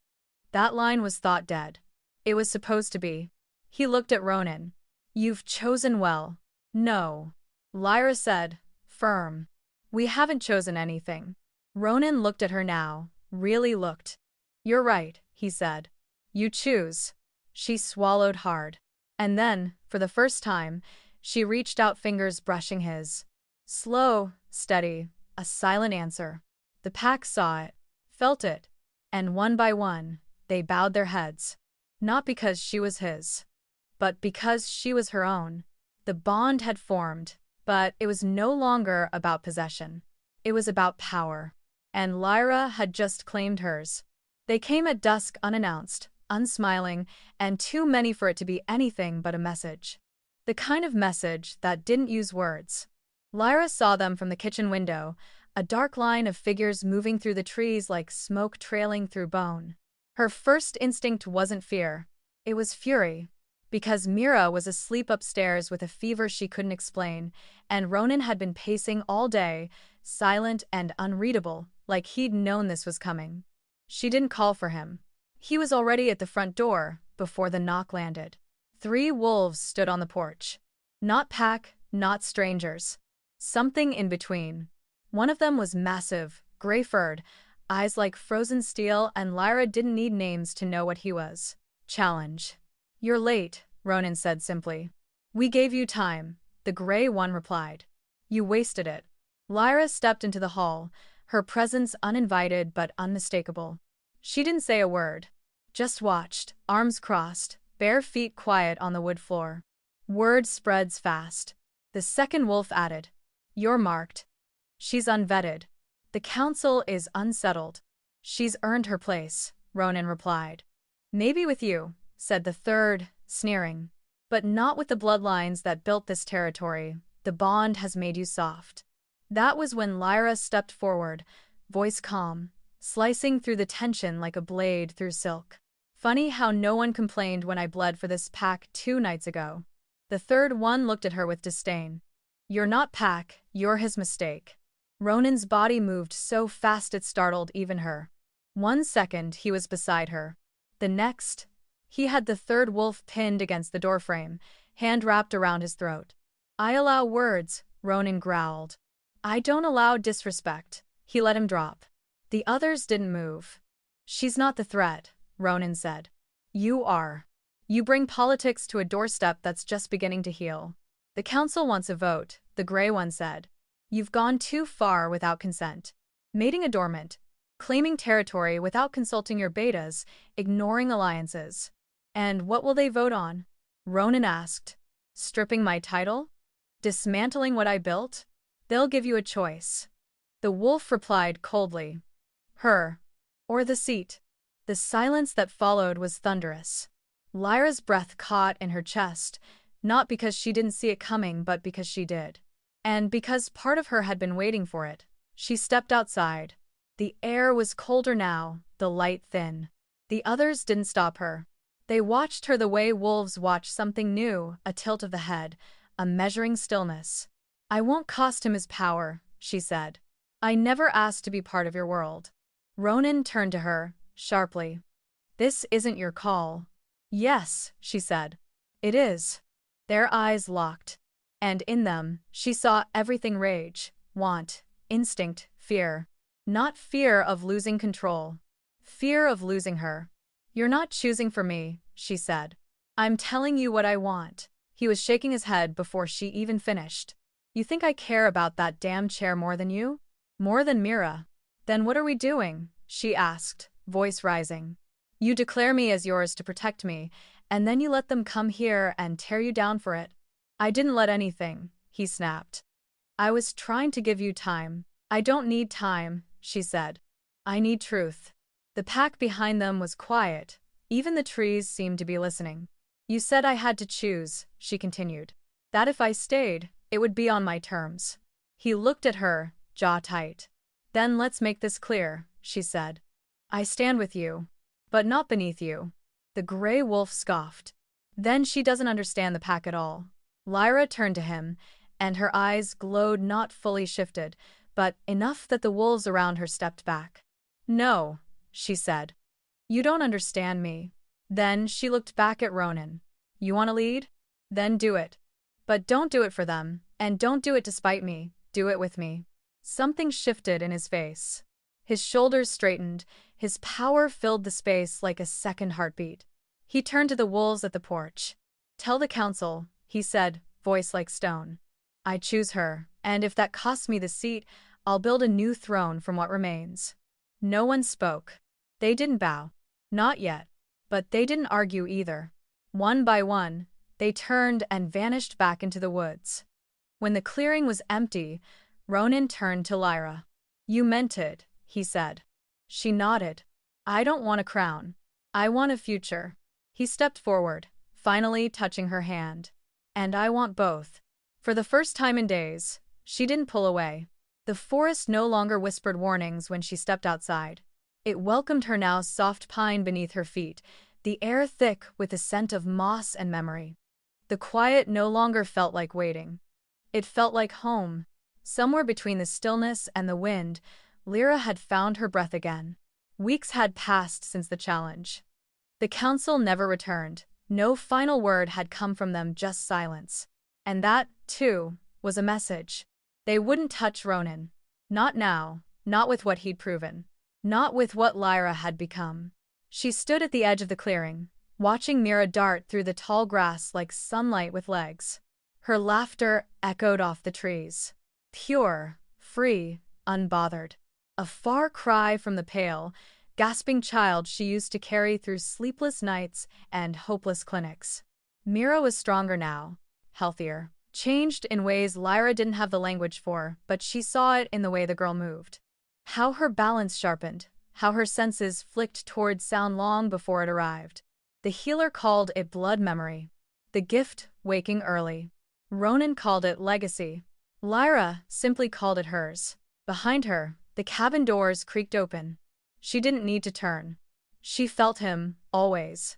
That line was thought dead. It was supposed to be. He looked at Ronan. You've chosen well. No. Lyra said, firm. We haven't chosen anything. Ronan looked at her now, really looked. You're right, he said. You choose. She swallowed hard. And then, for the first time, she reached out, fingers brushing his. Slow, steady, a silent answer. The pack saw it, felt it, and one by one, they bowed their heads. Not because she was his, but because she was her own. The bond had formed, but it was no longer about possession. It was about power. And Lyra had just claimed hers. They came at dusk unannounced, unsmiling, and too many for it to be anything but a message. The kind of message that didn't use words. Lyra saw them from the kitchen window, a dark line of figures moving through the trees like smoke trailing through bone. Her first instinct wasn't fear. It was fury. Because Mira was asleep upstairs with a fever she couldn't explain, and Ronan had been pacing all day, silent and unreadable, like he'd known this was coming. She didn't call for him. He was already at the front door, before the knock landed. 3 wolves stood on the porch. Not pack, not strangers. Something in between. One of them was massive, gray-furred, eyes like frozen steel, and Lyra didn't need names to know what he was. Challenge. You're late, Ronan said simply. We gave you time, the gray one replied. You wasted it. Lyra stepped into the hall, her presence uninvited but unmistakable. She didn't say a word. Just watched, arms crossed, bare feet quiet on the wood floor. Word spreads fast. The second wolf added. You're marked. She's unvetted. The council is unsettled. She's earned her place, Ronan replied. Maybe with you, said the third, sneering. But not with the bloodlines that built this territory. The bond has made you soft. That was when Lyra stepped forward, voice calm, slicing through the tension like a blade through silk. Funny how no one complained when I bled for this pack 2 nights ago. The third one looked at her with disdain. You're not pack, you're his mistake. Ronan's body moved so fast it startled even her. 1 second he was beside her. The next, he had the third wolf pinned against the doorframe, hand wrapped around his throat. I allow words, Ronan growled. I don't allow disrespect. He let him drop. The others didn't move. She's not the threat, Ronan said. You are. You bring politics to a doorstep that's just beginning to heal. The council wants a vote, the gray one said. You've gone too far without consent. Mating a dormant, claiming territory without consulting your betas, ignoring alliances. And what will they vote on? Ronan asked. Stripping my title? Dismantling what I built? They'll give you a choice. The wolf replied coldly. Her. Or the seat. The silence that followed was thunderous. Lyra's breath caught in her chest, not because she didn't see it coming but because she did. And because part of her had been waiting for it. She stepped outside. The air was colder now, the light thin. The others didn't stop her. They watched her the way wolves watch something new, a tilt of the head, a measuring stillness. I won't cost him his power, she said. I never asked to be part of your world. Ronan turned to her, sharply. This isn't your call. Yes, she said. It is. Their eyes locked. And in them, she saw everything: rage, want, instinct, fear. Not fear of losing control. Fear of losing her. You're not choosing for me, she said. I'm telling you what I want. He was shaking his head before she even finished. You think I care about that damn chair more than you? More than Mira? Then what are we doing? She asked, voice rising. You declare me as yours to protect me, and then you let them come here and tear you down for it. I didn't let anything, he snapped. I was trying to give you time. I don't need time, she said. I need truth. The pack behind them was quiet. Even the trees seemed to be listening. You said I had to choose, she continued. That if I stayed, it would be on my terms. He looked at her, jaw tight. Then let's make this clear, she said. I stand with you, but not beneath you. The gray wolf scoffed. Then she doesn't understand the pack at all. Lyra turned to him, and her eyes glowed, not fully shifted, but enough that the wolves around her stepped back. "No," she said. "You don't understand me." Then she looked back at Ronan. "You want to lead? Then do it. But don't do it for them, and don't do it to spite me, do it with me." Something shifted in his face. His shoulders straightened, his power filled the space like a second heartbeat. He turned to the wolves at the porch. "Tell the council," he said, voice like stone. "I choose her, and if that costs me the seat, I'll build a new throne from what remains." No one spoke. They didn't bow. Not yet. But they didn't argue either. One by one, they turned and vanished back into the woods. When the clearing was empty, Ronan turned to Lyra. "You meant it," he said. She nodded. "I don't want a crown. I want a future." He stepped forward, finally touching her hand. "And I want both." For the first time in days, she didn't pull away. The forest no longer whispered warnings when she stepped outside. It welcomed her now, soft pine beneath her feet, the air thick with the scent of moss and memory. The quiet no longer felt like waiting. It felt like home. Somewhere between the stillness and the wind, Lyra had found her breath again. Weeks had passed since the challenge. The council never returned. No final word had come from them, just silence. And that, too, was a message. They wouldn't touch Ronan. Not now, not with what he'd proven. Not with what Lyra had become. She stood at the edge of the clearing, watching Mira dart through the tall grass like sunlight with legs. Her laughter echoed off the trees. Pure, free, unbothered. A far cry from the pale, gasping child she used to carry through sleepless nights and hopeless clinics. Mira was stronger now, healthier, changed in ways Lyra didn't have the language for, but she saw it in the way the girl moved. How her balance sharpened, how her senses flicked toward sound long before it arrived. The healer called it blood memory. The gift, waking early. Ronan called it legacy. Lyra simply called it hers. Behind her, the cabin doors creaked open. She didn't need to turn. She felt him, always.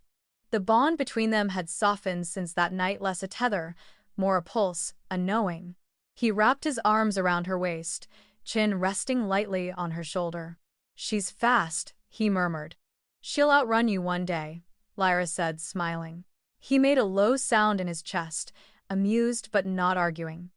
The bond between them had softened since that night, less a tether, more a pulse, a knowing. He wrapped his arms around her waist, chin resting lightly on her shoulder. "She's fast," he murmured. "She'll outrun you one day," Lyra said, smiling. He made a low sound in his chest, amused but not arguing.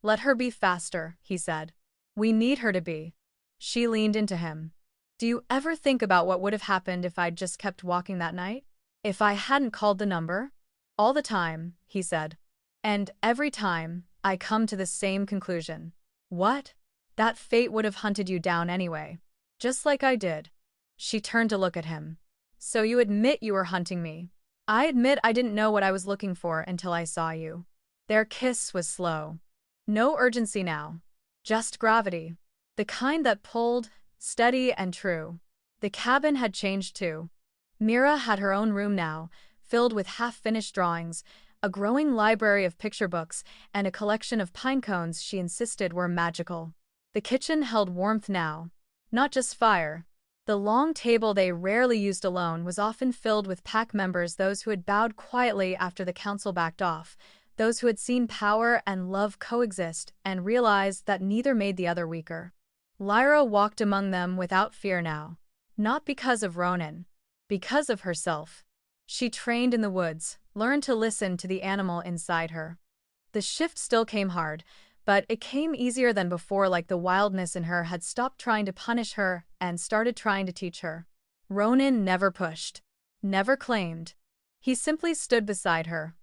"Let her be faster," he said. "We need her to be." She leaned into him. "Do you ever think about what would have happened if I'd just kept walking that night? If I hadn't called the number?" "All the time," he said. "And every time, I come to the same conclusion." "What?" "That fate would have hunted you down anyway. Just like I did." She turned to look at him. "So you admit you were hunting me?" "I admit I didn't know what I was looking for until I saw you." Their kiss was slow. No urgency now. Just gravity. The kind that pulled, steady and true. The cabin had changed too. Mira had her own room now, filled with half-finished drawings, a growing library of picture books, and a collection of pine cones she insisted were magical. The kitchen held warmth now. Not just fire. The long table they rarely used alone was often filled with pack members, those who had bowed quietly after the council backed off, those who had seen power and love coexist and realized that neither made the other weaker. Lyra walked among them without fear now. Not because of Ronan. Because of herself. She trained in the woods, learned to listen to the animal inside her. The shift still came hard, but it came easier than before, like the wildness in her had stopped trying to punish her and started trying to teach her. Ronan never pushed. Never claimed. He simply stood beside her.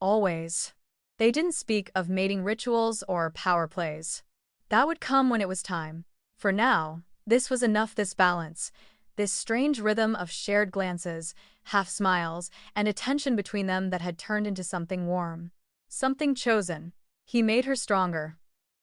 Always. They didn't speak of mating rituals or power plays. That would come when it was time. For now, this was enough, this balance, this strange rhythm of shared glances, half-smiles, and attention between them that had turned into something warm. Something chosen. He made her stronger.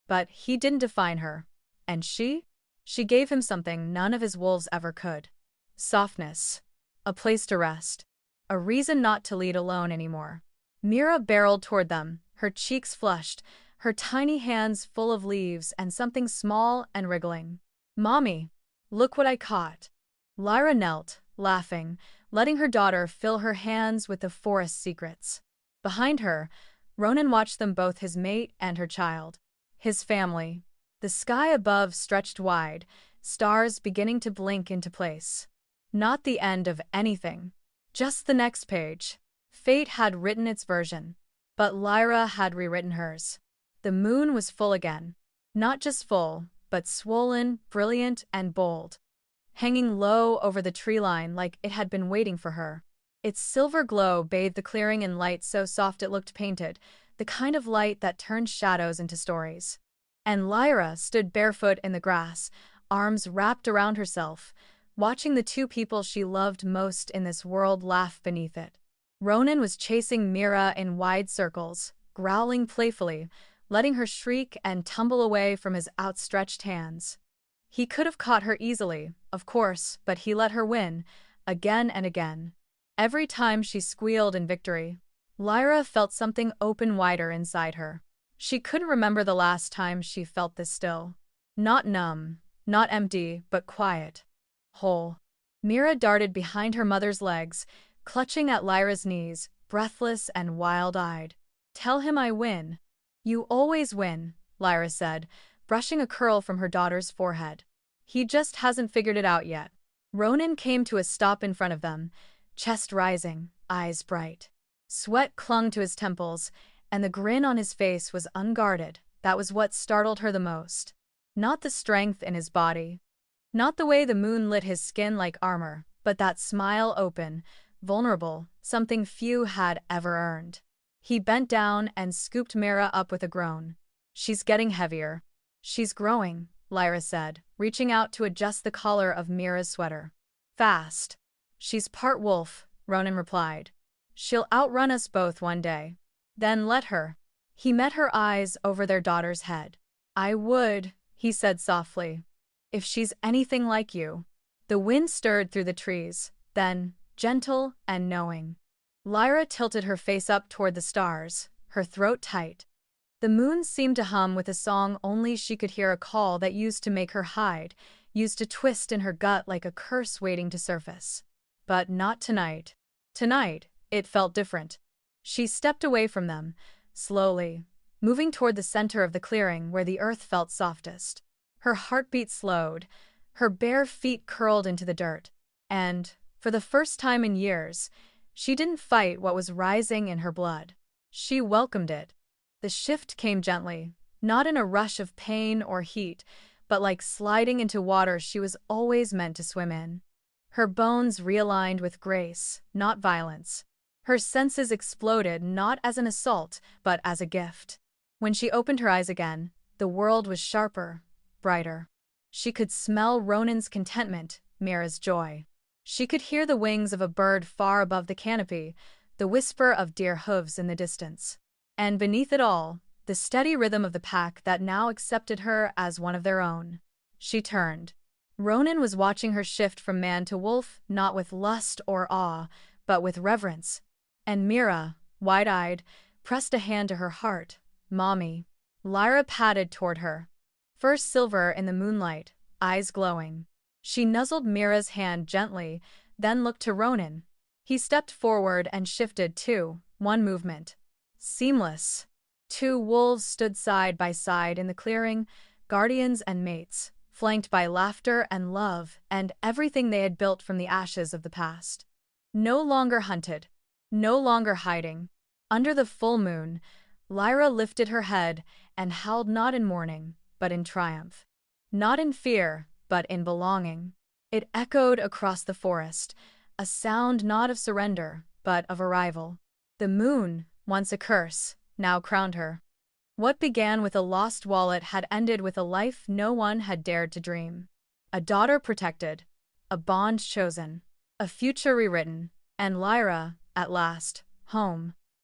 But he didn't define her. And she? She gave him something none of his wolves ever could. Softness. A place to rest. A reason not to lead alone anymore. Mira barreled toward them, her cheeks flushed, her tiny hands full of leaves and something small and wriggling. "Mommy, look what I caught." Lyra knelt, laughing, letting her daughter fill her hands with the forest's secrets. Behind her, Ronan watched them both, his mate and her child. His family. The sky above stretched wide, stars beginning to blink into place. Not the end of anything. Just the next page. Fate had written its version. But Lyra had rewritten hers. The moon was full again. Not just full, but swollen, brilliant, and bold. Hanging low over the tree line like it had been waiting for her. Its silver glow bathed the clearing in light so soft it looked painted, the kind of light that turns shadows into stories. And Lyra stood barefoot in the grass, arms wrapped around herself, watching the two people she loved most in this world laugh beneath it. Ronan was chasing Mira in wide circles, growling playfully, letting her shriek and tumble away from his outstretched hands. He could have caught her easily, of course, but he let her win, again and again. Every time she squealed in victory, Lyra felt something open wider inside her. She couldn't remember the last time she felt this still. Not numb, not empty, but quiet. Whole. Mira darted behind her mother's legs, clutching at Lyra's knees, breathless and wild-eyed. "Tell him I win." "You always win," Lyra said, brushing a curl from her daughter's forehead. "He just hasn't figured it out yet." Ronan came to a stop in front of them, chest rising, eyes bright. Sweat clung to his temples, and the grin on his face was unguarded. That was what startled her the most. Not the strength in his body. Not the way the moon lit his skin like armor, but that smile, open, vulnerable, something few had ever earned. He bent down and scooped Mira up with a groan. "She's getting heavier." "She's growing," Lyra said, reaching out to adjust the collar of Mira's sweater. "Fast." "She's part wolf," Ronan replied. "She'll outrun us both one day." "Then let her." He met her eyes over their daughter's head. "I would," he said softly, "if she's anything like you." The wind stirred through the trees, then, gentle and knowing. Lyra tilted her face up toward the stars, her throat tight. The moon seemed to hum with a song only she could hear, a call that used to make her hide, used to twist in her gut like a curse waiting to surface. But not tonight. Tonight, it felt different. She stepped away from them, slowly, moving toward the center of the clearing where the earth felt softest. Her heartbeat slowed, her bare feet curled into the dirt, and, for the first time in years, she didn't fight what was rising in her blood. She welcomed it. The shift came gently, not in a rush of pain or heat, but like sliding into water she was always meant to swim in. Her bones realigned with grace, not violence. Her senses exploded not as an assault, but as a gift. When she opened her eyes again, the world was sharper, brighter. She could smell Ronan's contentment, Mira's joy. She could hear the wings of a bird far above the canopy, the whisper of deer hooves in the distance. And beneath it all, the steady rhythm of the pack that now accepted her as one of their own. She turned. Ronan was watching her shift from man to wolf, not with lust or awe, but with reverence. And Mira, wide-eyed, pressed a hand to her heart. "Mommy." Lyra padded toward her. First silver in the moonlight, eyes glowing. She nuzzled Mira's hand gently, then looked to Ronan. He stepped forward and shifted too, one movement. Seamless. Two wolves stood side by side in the clearing, guardians and mates, flanked by laughter and love and everything they had built from the ashes of the past. No longer hunted. No longer hiding. Under the full moon, Lyra lifted her head and howled, not in mourning, but in triumph. Not in fear, but in belonging. It echoed across the forest, a sound not of surrender, but of arrival. The moon, once a curse, now crowned her. What began with a lost wallet had ended with a life no one had dared to dream. A daughter protected, a bond chosen, a future rewritten, and Lyra, at last, home.